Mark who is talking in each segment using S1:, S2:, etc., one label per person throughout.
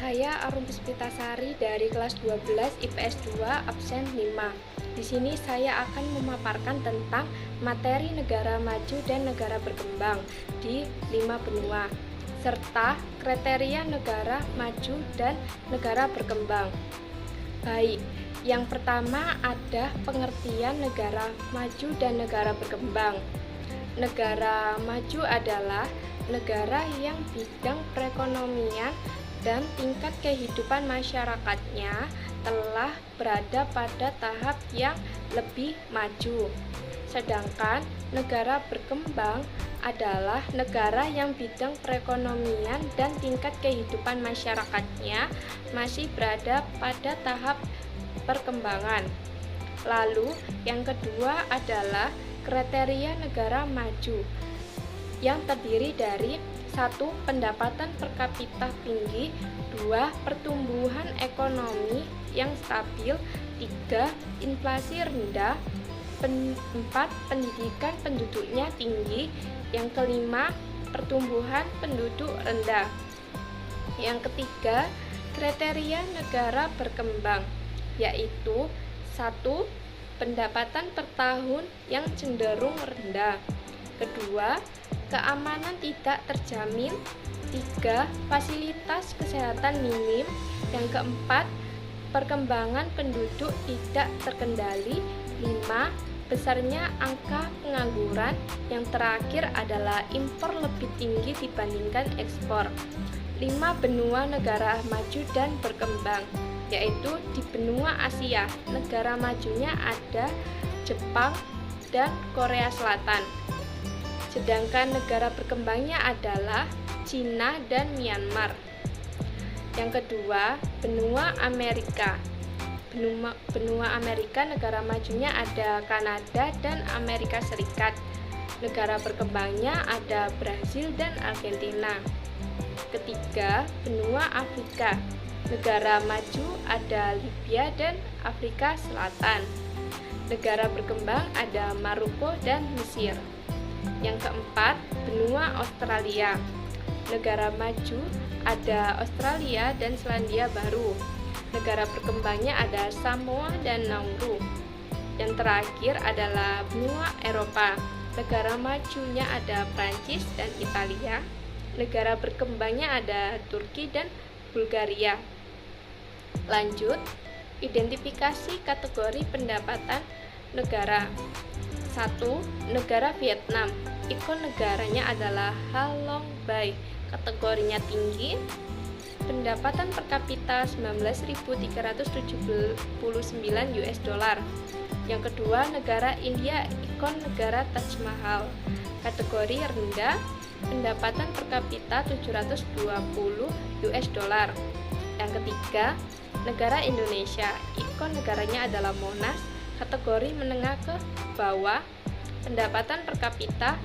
S1: Saya Arum Puspitasari dari kelas 12 IPS 2 absen 5. Di sini saya akan memaparkan tentang materi negara maju dan negara berkembang di 5 benua serta kriteria negara maju dan negara berkembang. Baik, yang pertama ada pengertian negara maju dan negara berkembang. Negara maju adalah negara yang bidang perekonomian dan tingkat kehidupan masyarakatnya telah berada pada tahap yang lebih maju. Sedangkan negara berkembang adalah negara yang bidang perekonomian dan tingkat kehidupan masyarakatnya masih berada pada tahap perkembangan. Lalu, yang kedua adalah kriteria negara maju yang terdiri dari 1. Pendapatan per kapita tinggi, 2. Pertumbuhan ekonomi yang stabil, 3. Inflasi rendah, 4. Pendidikan penduduknya tinggi, yang kelima pertumbuhan penduduk rendah. Yang ketiga, kriteria negara berkembang, yaitu 1. Pendapatan per tahun yang cenderung rendah, kedua, keamanan tidak terjamin, 3. Fasilitas kesehatan minim, yang keempat, perkembangan penduduk tidak terkendali, 5. Besarnya angka pengangguran, yang terakhir adalah impor lebih tinggi dibandingkan ekspor. 5 benua negara maju dan berkembang, yaitu di benua Asia, negara majunya ada Jepang dan Korea Selatan. Sedangkan negara berkembangnya adalah Cina dan Myanmar. Yang kedua, benua Amerika. Benua Amerika negara majunya ada Kanada dan Amerika Serikat. Negara berkembangnya ada Brasil dan Argentina. Ketiga, benua Afrika. Negara maju ada Libya dan Afrika Selatan. Negara berkembang ada Maroko dan Mesir. Yang keempat, benua Australia. Negara maju ada Australia dan Selandia Baru. Negara berkembangnya ada Samoa dan Nauru. Yang terakhir adalah benua Eropa. Negara majunya ada Prancis dan Italia. Negara berkembangnya ada Turki dan Bulgaria. Lanjut, identifikasi kategori pendapatan negara. 1. Negara Vietnam. Ikon negaranya adalah Halong Bay. Kategorinya tinggi. Pendapatan per kapita 19.379 US dollar. Yang kedua, negara India. Ikon negara Taj Mahal. Kategori rendah. Pendapatan per kapita 720 US dollar. Yang ketiga, negara Indonesia. Ikon negaranya adalah Monas. Kategori menengah ke bawah, pendapatan per kapita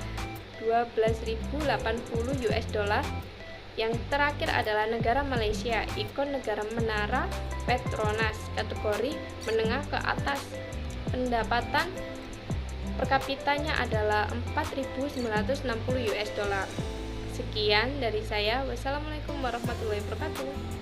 S1: 12.080 US dollar. Yang terakhir adalah negara Malaysia. Ikon negara Menara Petronas. Kategori menengah ke atas. Pendapatan per kapitanya adalah 4.960 US dollar. Sekian dari saya. Wassalamualaikum warahmatullahi wabarakatuh.